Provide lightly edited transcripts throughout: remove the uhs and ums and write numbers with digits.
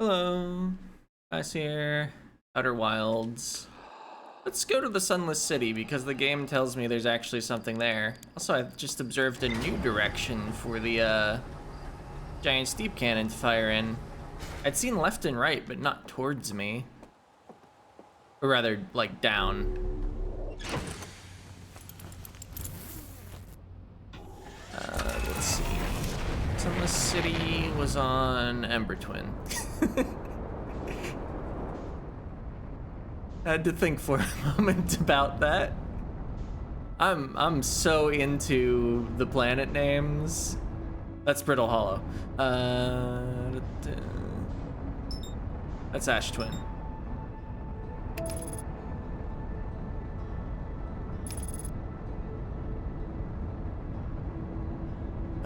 Hello, guys here, Outer Wilds. Let's go to the Sunless City because the game tells me there's actually something there. Also, I've just observed a new direction for the giant steep cannon to fire in. I'd seen left and right, but not towards me. Or rather, like, down. Let's see. Sunless City was on Ember Twin. I had to think for a moment about that. I'm so into the planet names. That's Brittle Hollow. That's Ash Twin.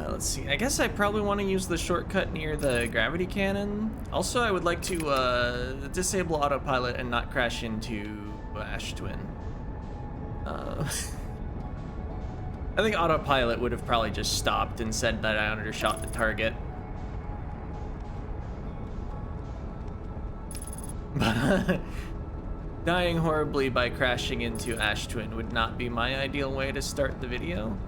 Let's see. I guess I probably want to use the shortcut near the gravity cannon. Also, I would like to disable autopilot and not crash into Ash Twin. I think autopilot would have probably just stopped and said that I undershot the target. But dying horribly by crashing into Ash Twin would not be my ideal way to start the video.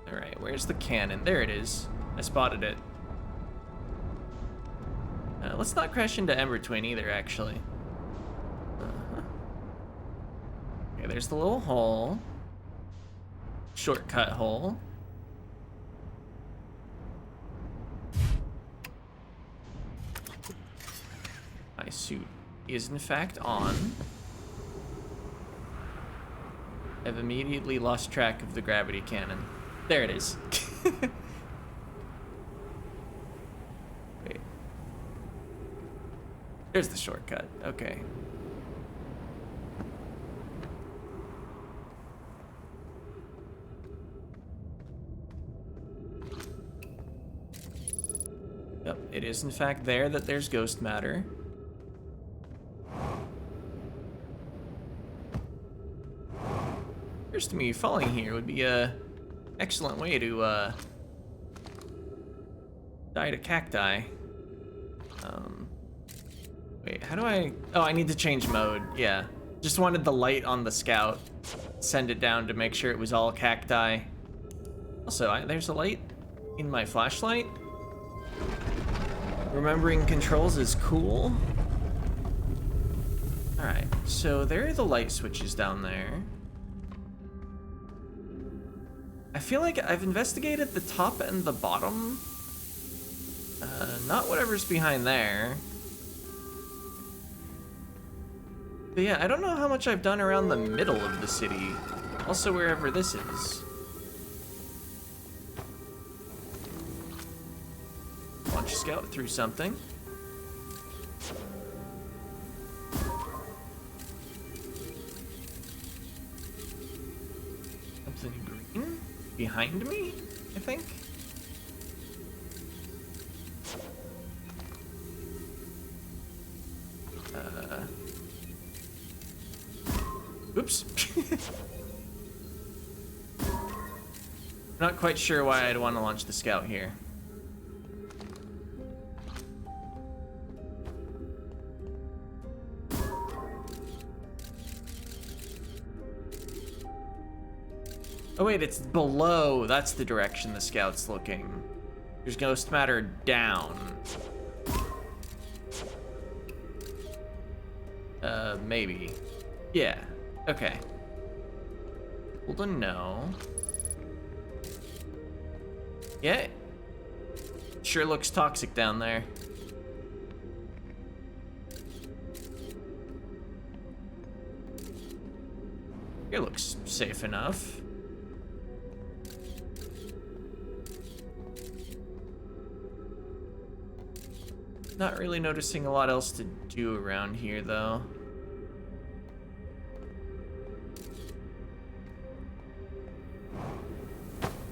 Alright, where's the cannon? There it is. I spotted it. Let's not crash into Ember Twin either, actually. Okay, there's the little hole. Shortcut hole. My suit is in fact on. I've immediately lost track of the gravity cannon. There it is. Wait. There's the shortcut. Okay. Yep, it is in fact there that there's ghost matter. Appears to me falling here would be a excellent way to die to cacti. Wait, how do I? Oh, I need to change mode. Yeah, just wanted the light on the scout. Send it down to make sure it was all cacti. Also, there's a light in my flashlight. Remembering controls is cool. All right, so there are the light switches down there. I feel like I've investigated the top and the bottom. Not whatever's behind there. But yeah, I don't know how much I've done around the middle of the city. Also, wherever this is. Launch scout through something. Something green? Behind me, I think. Oops. Not quite sure why I'd want to launch the scout here. Oh wait, it's below. That's the direction the scout's looking. There's ghost matter down. Maybe. Yeah, okay. Cool to know. Yeah. Sure looks toxic down there. Here looks safe enough. Not really noticing a lot else to do around here, though.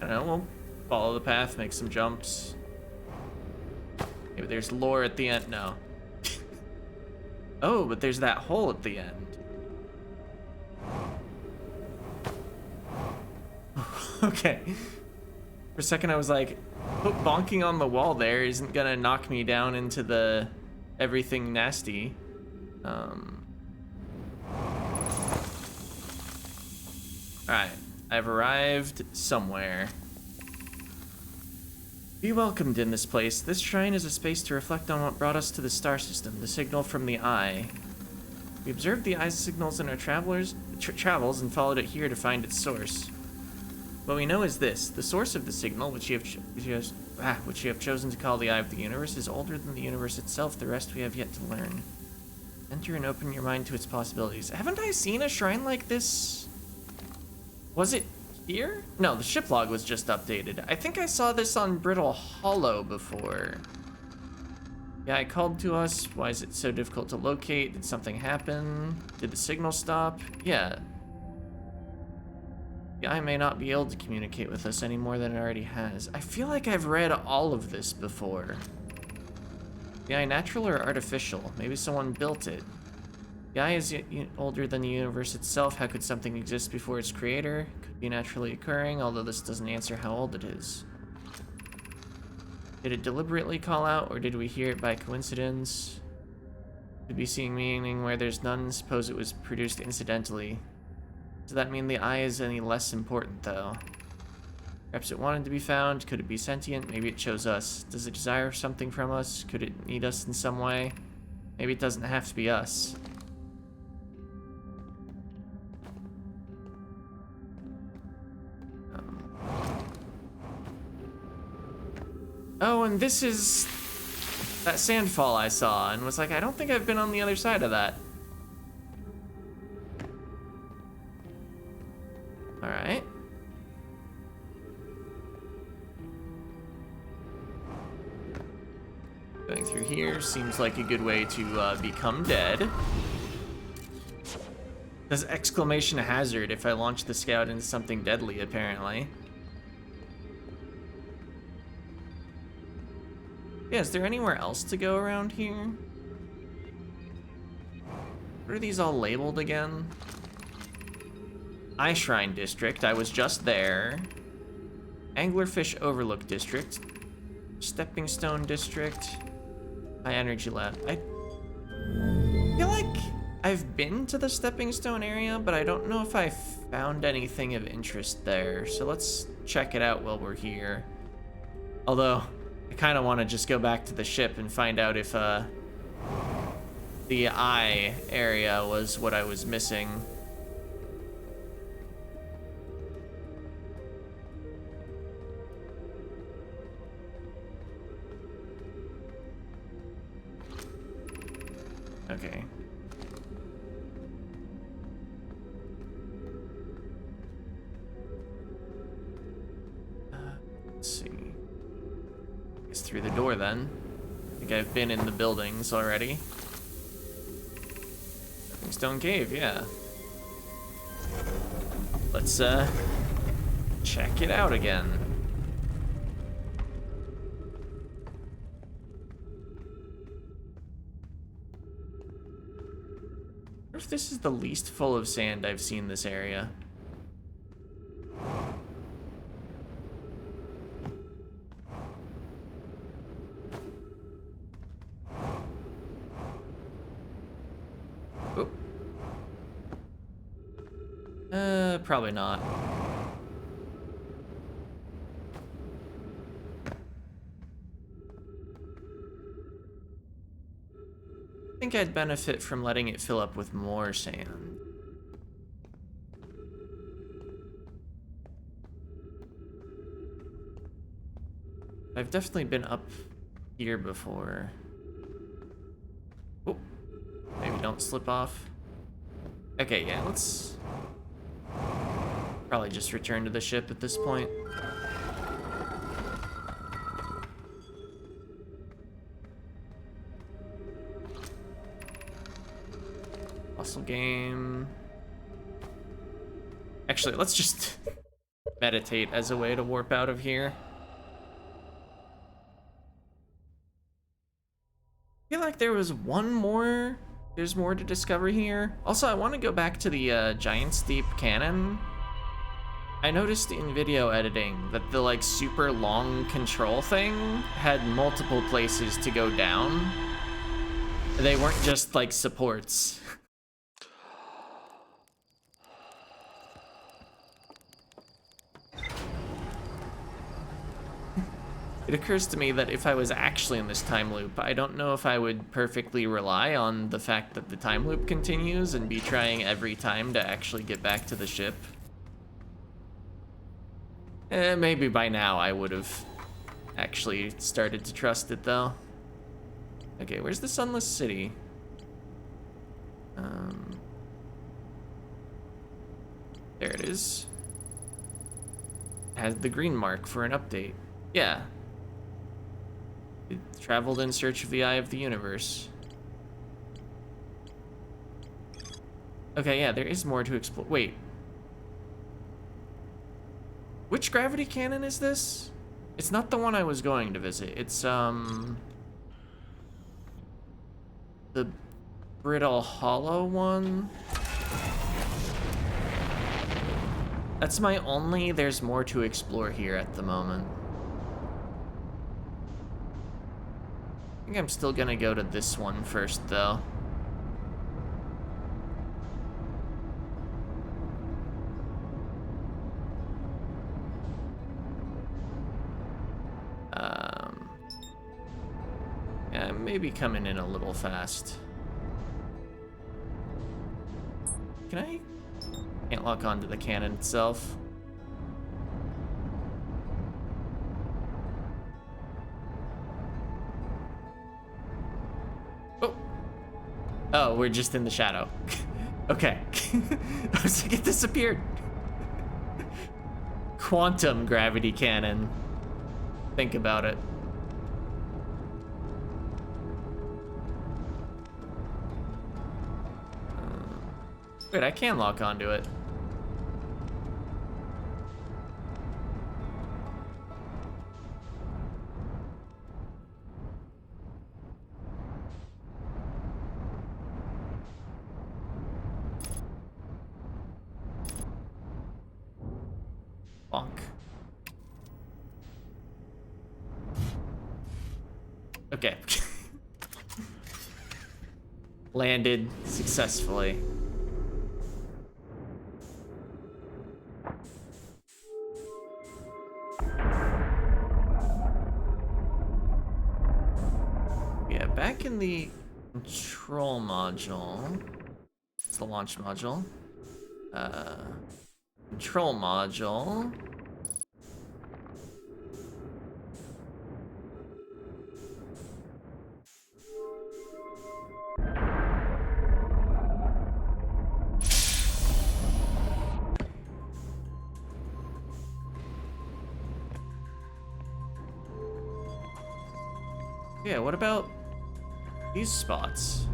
I don't know, we'll follow the path, make some jumps. Maybe there's lore at the end. No. Oh, but there's that hole at the end. Okay. For a second I was like, bonking on the wall there isn't gonna knock me down into the everything nasty. Alright, I've arrived somewhere. Be welcomed in this place. This shrine is a space to reflect on what brought us to the star system, the signal from the eye. We observed the eye's signals in our travels and followed it here to find its source. What we know is this: the source of the signal, which you have chosen to call the Eye of the Universe, is older than the universe itself. The rest we have yet to learn. Enter and open your mind to its possibilities. Haven't I seen a shrine like this? Was it here? No, the ship log was just updated. I think I saw this on Brittle Hollow before. Yeah, it called to us. Why is it so difficult to locate? Did something happen? Did the signal stop? Yeah. The eye may not be able to communicate with us any more than it already has. I feel like I've read all of this before. The eye natural or artificial? Maybe someone built it. The eye is older than the universe itself. How could something exist before its creator? Could be naturally occurring, although this doesn't answer how old it is. Did it deliberately call out, or did we hear it by coincidence? Could be seeing meaning where there's none. Suppose it was produced incidentally. Does that mean the eye is any less important, though? Perhaps it wanted to be found. Could it be sentient? Maybe it chose us. Does it desire something from us? Could it need us in some way? Maybe it doesn't have to be us. Oh, and this is that sandfall I saw and was like, I don't think I've been on the other side of that. All right. Going through here seems like a good way to become dead. Does exclamation hazard if I launch the scout into something deadly, apparently. Yeah, is there anywhere else to go around here? What are these all labeled again? Eye Shrine District, I was just there. Anglerfish Overlook District. Stepping Stone District. High Energy Lab. I feel like I've been to the Stepping Stone area, but I don't know if I found anything of interest there. So let's check it out while we're here. Although, I kind of want to just go back to the ship and find out if the eye area was what I was missing. Okay. Let's see. It's through the door then. I think I've been in the buildings already. Stone Cave, yeah. Let's check it out again. I wonder if this is the least full of sand I've seen this area. Probably not. I think I'd benefit from letting it fill up with more sand. I've definitely been up here before. Oh, maybe don't slip off. Okay, yeah, let's probably just return to the ship at this point. Puzzle game. Actually, let's just meditate as a way to warp out of here. I feel like there was one more. There's more to discover here. Also, I want to go back to the Giant's Deep Cannon. I noticed in video editing that the like super long control thing had multiple places to go down. They weren't just like supports. It occurs to me that if I was actually in this time loop, I don't know if I would perfectly rely on the fact that the time loop continues and be trying every time to actually get back to the ship. Maybe by now I would have actually started to trust it though. Okay, where's the Sunless City? There it is. Has the green mark for an update. Yeah. It traveled in search of the eye of the universe. Okay, yeah, there is more to explore. Wait. Which gravity cannon is this? It's not the one I was going to visit. It's, the Brittle Hollow one? That's my only there's more to explore here at the moment. I think I'm still gonna go to this one first, though. Yeah, maybe coming in a little fast. Can I? Can't lock onto the cannon itself. Oh. Oh, we're just in the shadow. Okay. I was like, it disappeared. Quantum gravity cannon. Think about it. Wait, I can lock onto it. Bonk. Okay. Landed successfully. Yeah, back in the control module. It's the launch module. Control module. Yeah, what about these spots?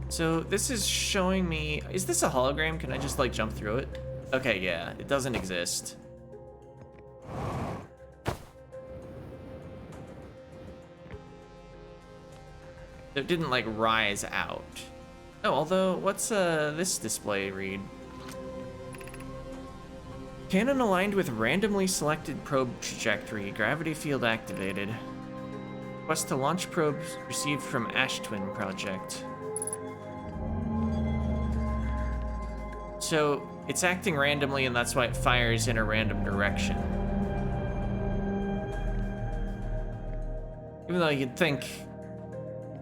So this is showing me, is this a hologram? Can I just like jump through it? Okay, yeah, it doesn't exist. It didn't like rise out. Oh, although, what's this display read? Cannon aligned with randomly selected probe trajectory, gravity field activated. Request to launch probes received from Ash Twin Project. So it's acting randomly and that's why it fires in a random direction. Even though you'd think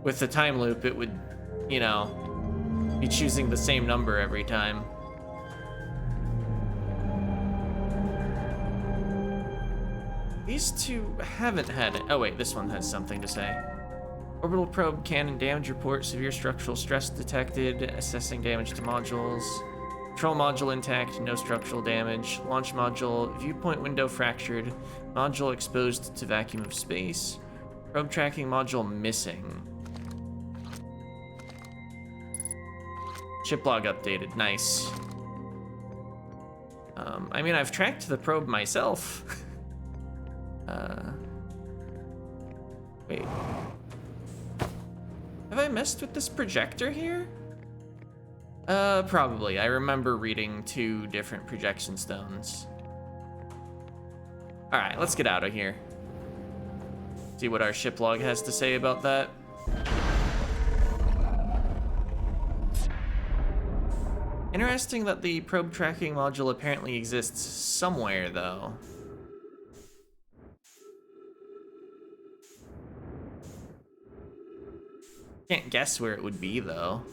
with the time loop it would, you know, be choosing the same number every time. These two haven't had it. Oh wait, this one has something to say. Orbital probe cannon damage report, severe structural stress detected, assessing damage to modules. Control module intact, no structural damage. Launch module, viewpoint window fractured. Module exposed to vacuum of space. Probe tracking module missing. Chip log updated, nice. I mean, I've tracked the probe myself. Wait. Have I messed with this projector here? Probably. I remember reading 2 different projection stones. Alright, let's get out of here. See what our ship log has to say about that. Interesting that the probe tracking module apparently exists somewhere, though. Can't guess where it would be, though.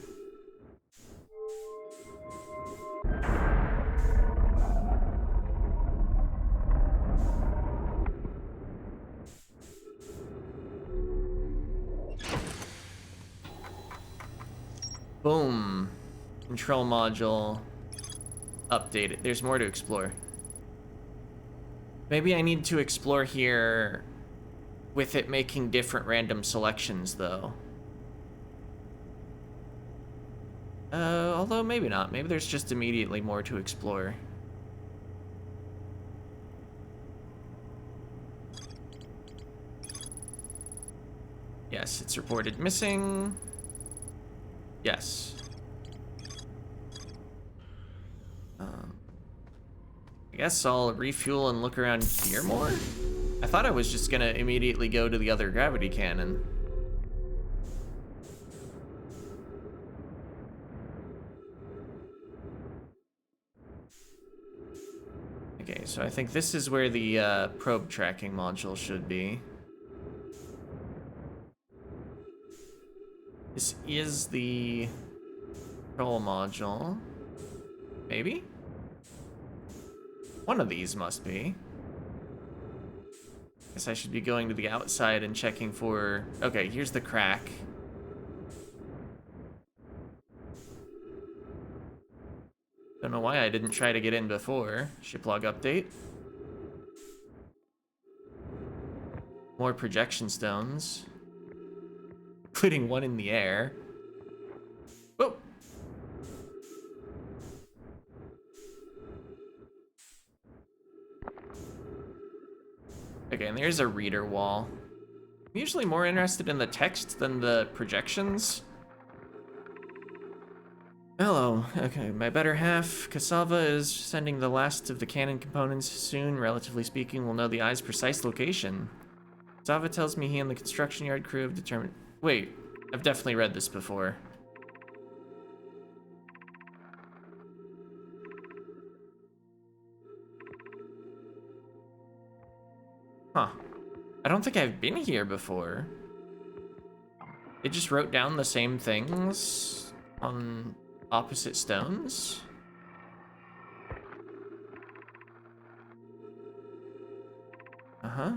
Boom. Control module updated. There's more to explore. Maybe I need to explore here with it making different random selections, though. Although maybe not. Maybe there's just immediately more to explore. Yes, it's reported missing. Yes. I guess I'll refuel and look around here more? I thought I was just gonna immediately go to the other gravity cannon. Okay, so I think this is where the probe tracking module should be. This is the control module. Maybe? One of these must be. Guess I should be going to the outside and checking for... Okay, here's the crack. Don't know why I didn't try to get in before. Ship log update. More projection stones. Including one in the air. Whoa! Okay, and there's a reader wall. I'm usually more interested in the text than the projections. Hello. Okay, my better half, Cassava, is sending the last of the cannon components soon. Relatively speaking, we'll know the eye's precise location. Cassava tells me he and the construction yard crew have determined... Wait, I've definitely read this before. Huh. I don't think I've been here before. They just wrote down the same things on opposite stones? Uh-huh.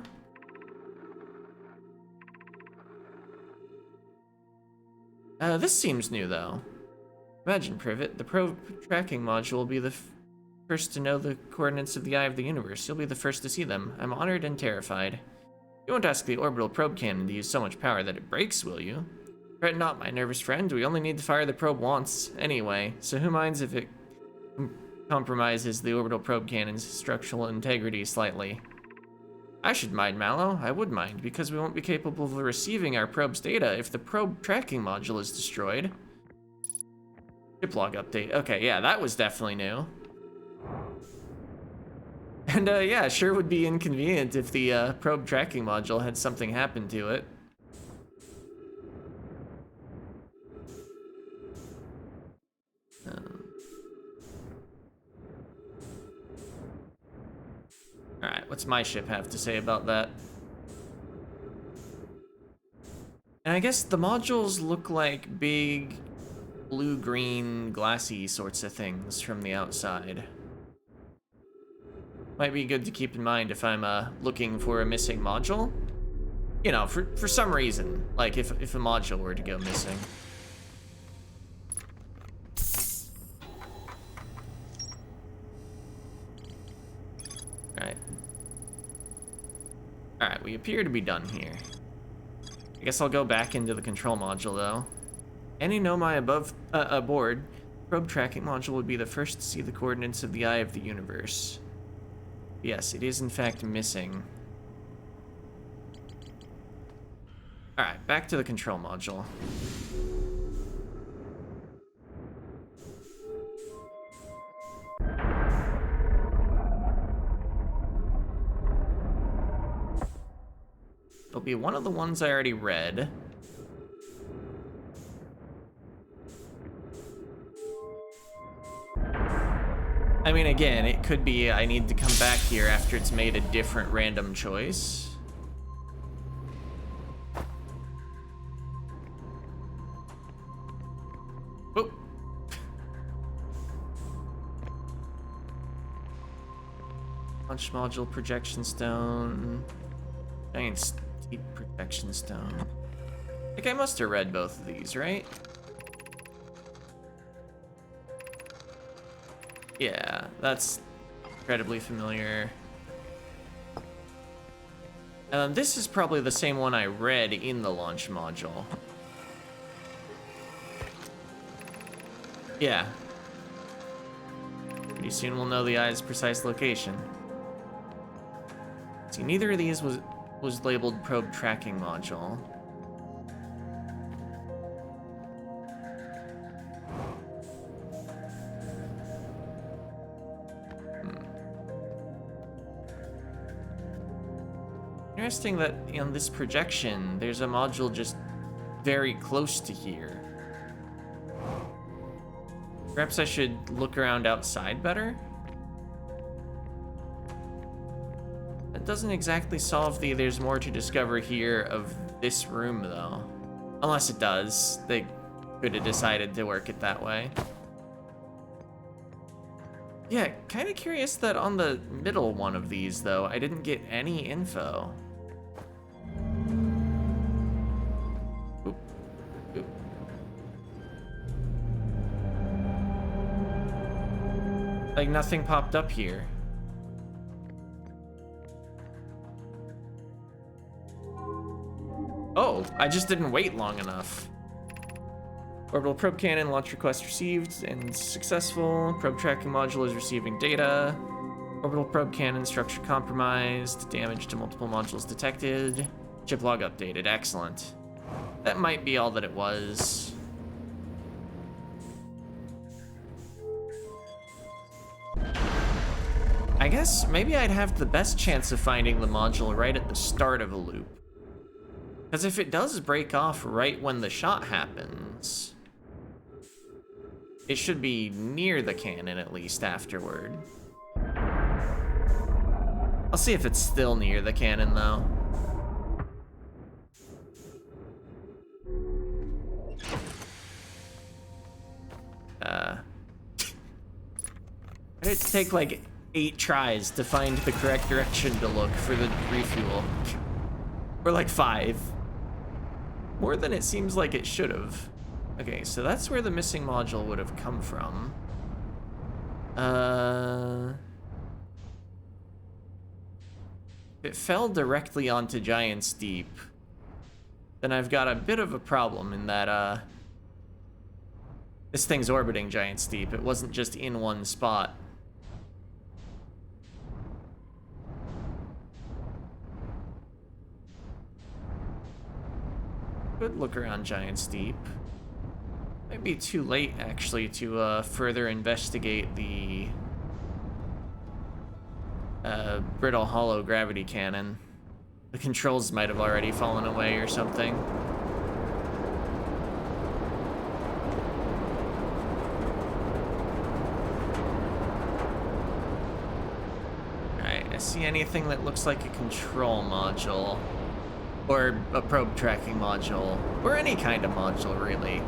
This seems new, though. Imagine, Privet, the probe tracking module will be the first to know the coordinates of the Eye of the Universe. You'll be the first to see them. I'm honored and terrified. You won't ask the orbital probe cannon to use so much power that it breaks, will you? Fret not, my nervous friend. We only need to fire the probe once, anyway, so who minds if it compromises the orbital probe cannon's structural integrity slightly? I should mind, Mallow. I would mind, because we won't be capable of receiving our probe's data if the probe tracking module is destroyed. Ship log update. Okay, yeah, that was definitely new. And, yeah, sure would be inconvenient if the, probe tracking module had something happen to it. Alright, what's my ship have to say about that? And I guess the modules look like big blue-green glassy sorts of things from the outside. Might be good to keep in mind if I'm looking for a missing module. You know, for some reason, like if a module were to go missing. Alright, we appear to be done here. I guess I'll go back into the control module, though. Any Nomai aboard, probe tracking module would be the first to see the coordinates of the Eye of the Universe. Yes, it is in fact missing. Alright, back to the control module. It'll be one of the ones I already read. I mean, again, it could be I need to come back here after it's made a different random choice. Oh. Launch module, projection stone. Giant steep projection stone. Like, I must have read both of these, right? Yeah, that's incredibly familiar. This is probably the same one I read in the launch module. Yeah. Pretty soon we'll know the eye's precise location. See, neither of these was labeled probe tracking module. Interesting that on this projection, there's a module just very close to here. Perhaps I should look around outside better? That doesn't exactly solve the there's more to discover here of this room, though. Unless it does. They could have decided to work it that way. Yeah, kind of curious that on the middle one of these, though, I didn't get any info. Oop. Oop. Like, nothing popped up here. Oh, I just didn't wait long enough. Orbital probe cannon launch request received and successful. Probe tracking module is receiving data. Orbital probe cannon structure compromised. Damage to multiple modules detected. Chip log updated. Excellent. That might be all that it was. I guess maybe I'd have the best chance of finding the module right at the start of a loop. Because if it does break off right when the shot happens, it should be near the cannon at least afterward. I'll see if it's still near the cannon though. It'd take like 8 tries to find the correct direction to look for the refuel. Or like 5. More than it seems like it should have. Okay, so that's where the missing module would have come from. If it fell directly onto Giant's Deep, then I've got a bit of a problem in that, this thing's orbiting Giant's Deep. It wasn't just in one spot. Could look around Giant's Deep. Might be too late, actually, to further investigate the brittle hollow gravity cannon. The controls might have already fallen away or something. Alright, I see anything that looks like a control module. Or a probe tracking module. Or any kind of module, really.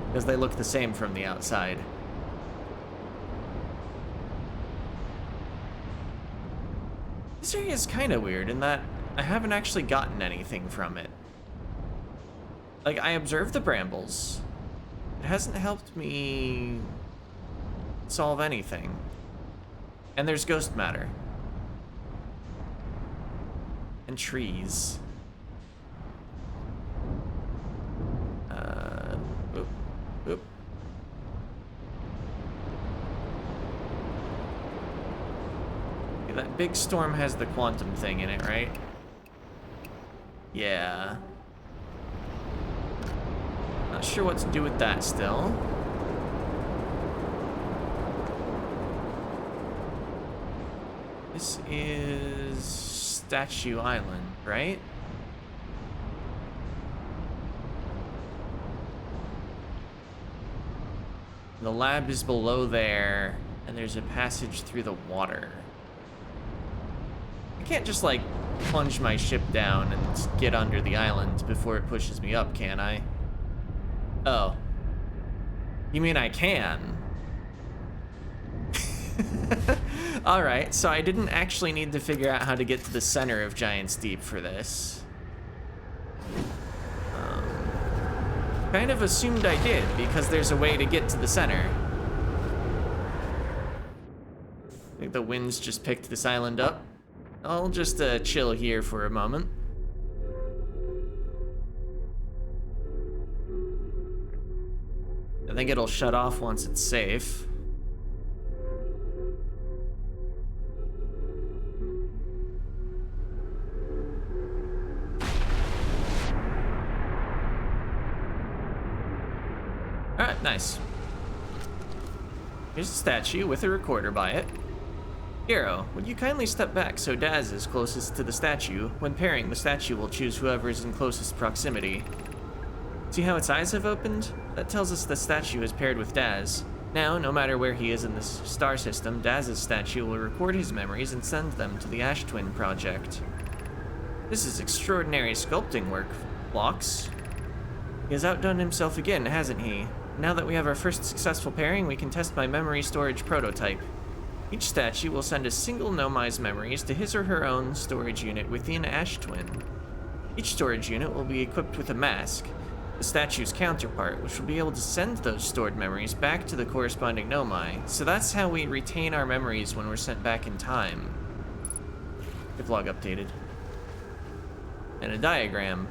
Because they look the same from the outside. This area is kind of weird in that I haven't actually gotten anything from it. Like, I observed the brambles. It hasn't helped me solve anything. And there's ghost matter. And trees. Oop, oop. Okay, that big storm has the quantum thing in it, right? Yeah. Not sure what to do with that still. This is Statue Island, right? The lab is below there, and there's a passage through the water. I can't just, like, plunge my ship down and get under the island before it pushes me up, can I? Oh. You mean I can? Alright, so I didn't actually need to figure out how to get to the center of Giant's Deep for this. Kind of assumed I did, because there's a way to get to the center. I think the winds just picked this island up. I'll just chill here for a moment. I think it'll shut off once it's safe. Alright, nice. Here's a statue with a recorder by it. Hero, would you kindly step back so Daz is closest to the statue? When pairing, the statue will choose whoever is in closest proximity. See how its eyes have opened? That tells us the statue is paired with Daz. Now, no matter where he is in this star system, Daz's statue will record his memories and send them to the Ash Twin Project. This is extraordinary sculpting work, Phlox. He has outdone himself again, hasn't he? Now that we have our first successful pairing, we can test my memory storage prototype. Each statue will send a single Nomai's memories to his or her own storage unit within Ash Twin. Each storage unit will be equipped with a mask, the statue's counterpart, which will be able to send those stored memories back to the corresponding Nomai. So that's how we retain our memories when we're sent back in time. If log updated. And a diagram.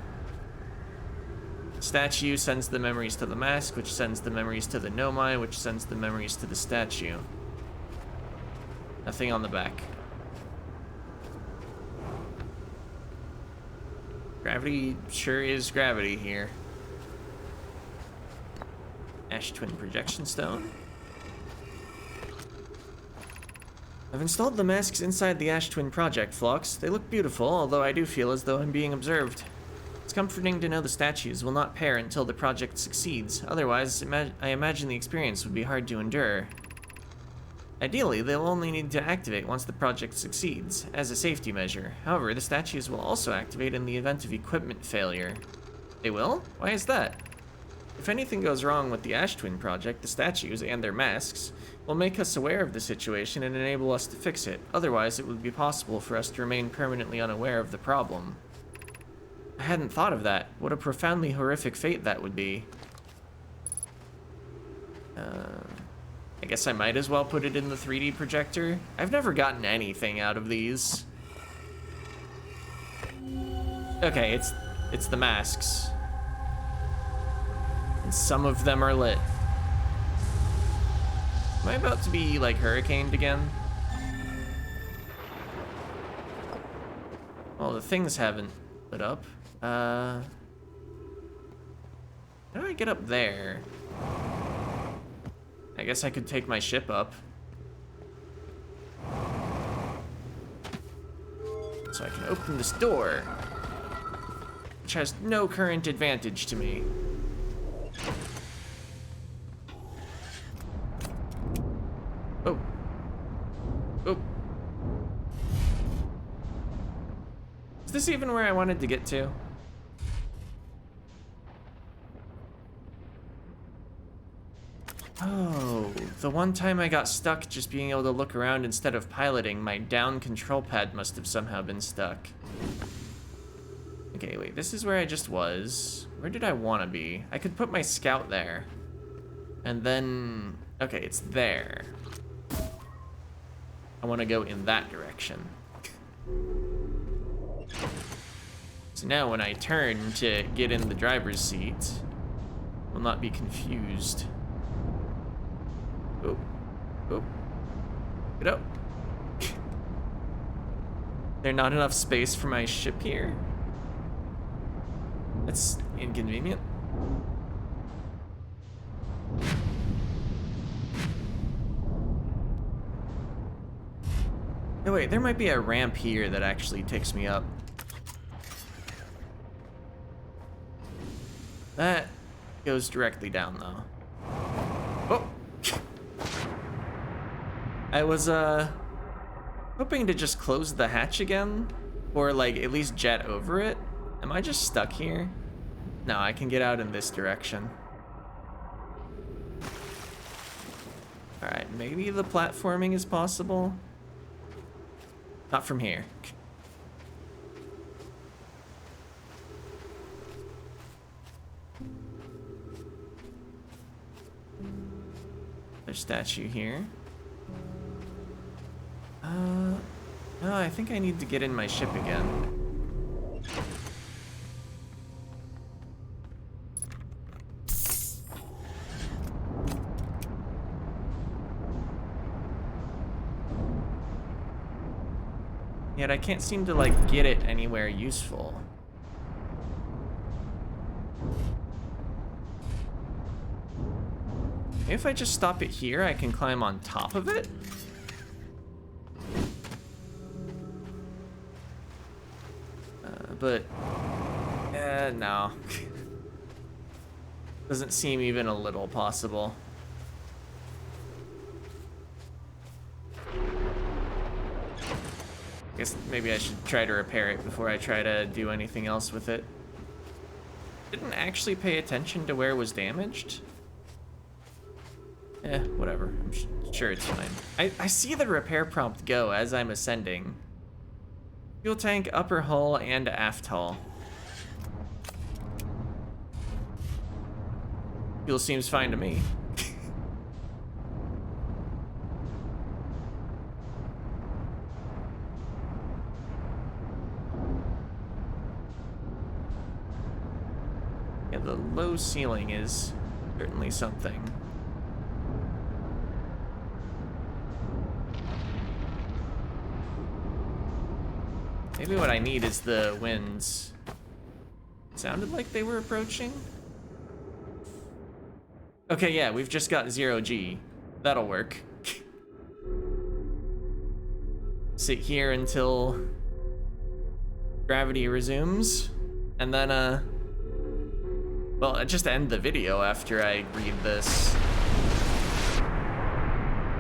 Statue sends the memories to the mask, which sends the memories to the Nomai, which sends the memories to the statue. Nothing on the back. Gravity sure is gravity here. Ash Twin Projection Stone. I've installed the masks inside the Ash Twin Project, Phlox. They look beautiful, although I do feel as though I'm being observed. It's comforting to know the statues will not pair until the project succeeds. Otherwise, I imagine the experience would be hard to endure. Ideally, they'll only need to activate once the project succeeds, as a safety measure. However, the statues will also activate in the event of equipment failure. They will? Why is that? If anything goes wrong with the Ash Twin project, the statues and their masks will make us aware of the situation and enable us to fix it. Otherwise, it would be possible for us to remain permanently unaware of the problem. I hadn't thought of that. What a profoundly horrific fate that would be. I guess I might as well put it in the 3D projector. I've never gotten anything out of these. Okay, it's the masks. And some of them are lit. Am I about to be, like, hurricaned again? Well, the things haven't lit up. How do I get up there? I guess I could take my ship up. So I can open this door, which has no current advantage to me. Oh. Oh. Is this even where I wanted to get to? Oh, the one time I got stuck just being able to look around instead of piloting, my down control pad must have somehow been stuck. Okay, wait, this is where I just was. Where did I want to be? I could put my scout there. And then, okay, it's there. I want to go in that direction. So now when I turn to get in the driver's seat, I will not be confused. Oh, oh, get up. There's not enough space for my ship here. That's inconvenient. No, wait, there might be a ramp here that actually takes me up. That goes directly down, though. Oh! I was hoping to just close the hatch again, or like at least jet over it. Am I just stuck here? No, I can get out in this direction. All right, maybe the platforming is possible. Not from here. There's a statue here. No, I think I need to get in my ship again. Yet I can't seem to, like, get it anywhere useful. Maybe if I just stop it here, I can climb on top of it? But no. Doesn't seem even a little possible. Guess maybe I should try to repair it before I try to do anything else with it. Didn't actually pay attention to where it was damaged. Whatever. I'm sure it's fine. I see the repair prompt go as I'm ascending. Fuel tank, upper hull, and aft hull. Fuel seems fine to me. Yeah, the low ceiling is certainly something. Maybe what I need is the winds. It sounded like they were approaching. Okay, yeah, we've just got 0G. That'll work. Sit here until gravity resumes, and then, well, I just end the video after I read this.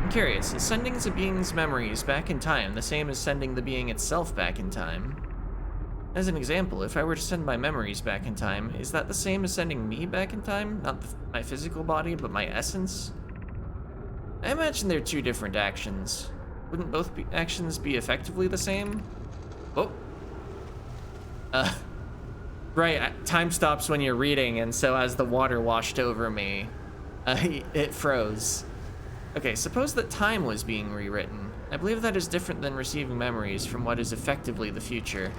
I'm curious, is sending the being's memories back in time the same as sending the being itself back in time? As an example, if I were to send my memories back in time, is that the same as sending me back in time? Not my physical body, but my essence? I imagine they're two different actions. Wouldn't both actions be effectively the same? Oh. Right, time stops when you're reading, and so as the water washed over me, it froze. Okay, suppose that time was being rewritten. I believe that is different than receiving memories from what is effectively the future.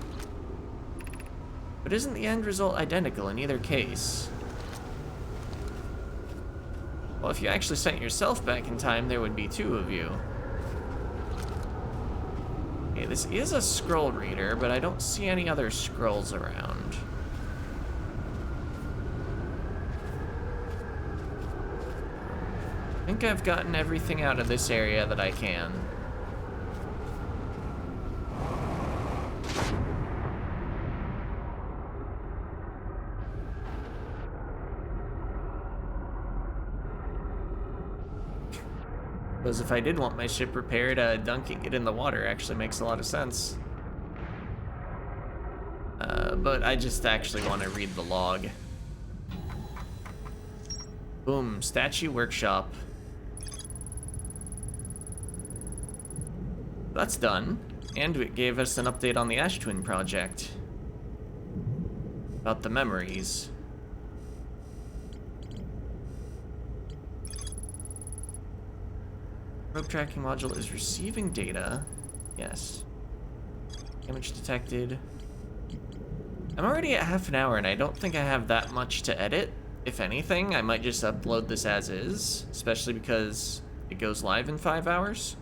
But isn't the end result identical in either case? Well, if you actually sent yourself back in time, there would be two of you. Okay, this is a scroll reader, but I don't see any other scrolls around. I think I've gotten everything out of this area that I can. Because if I did want my ship repaired, dunking it in the water actually makes a lot of sense. But I just actually want to read the log. Boom, statue workshop. That's done, and it gave us an update on the Ash Twin project. About the memories. Probe tracking module is receiving data. Yes. Damage detected. I'm already at half an hour, and I don't think I have that much to edit. If anything, I might just upload this as is, especially because it goes live in 5 hours.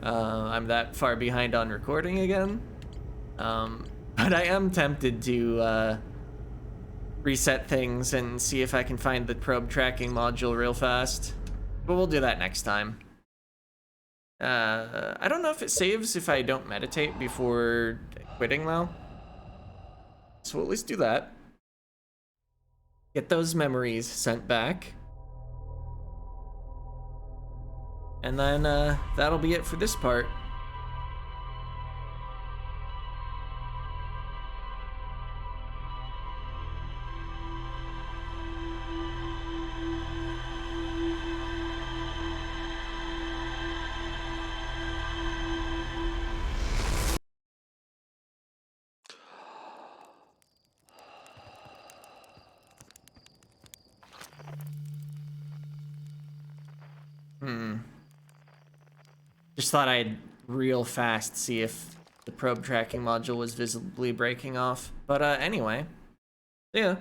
I'm that far behind on recording again. But I am tempted to reset things and see if I can find the probe tracking module real fast. But we'll do that next time. I don't know if it saves if I don't meditate before quitting, though. So we'll at least do that. Get those memories sent back. And then that'll be it for this part. Just thought I'd real fast see if the probe tracking module was visibly breaking off. But anyway, yeah.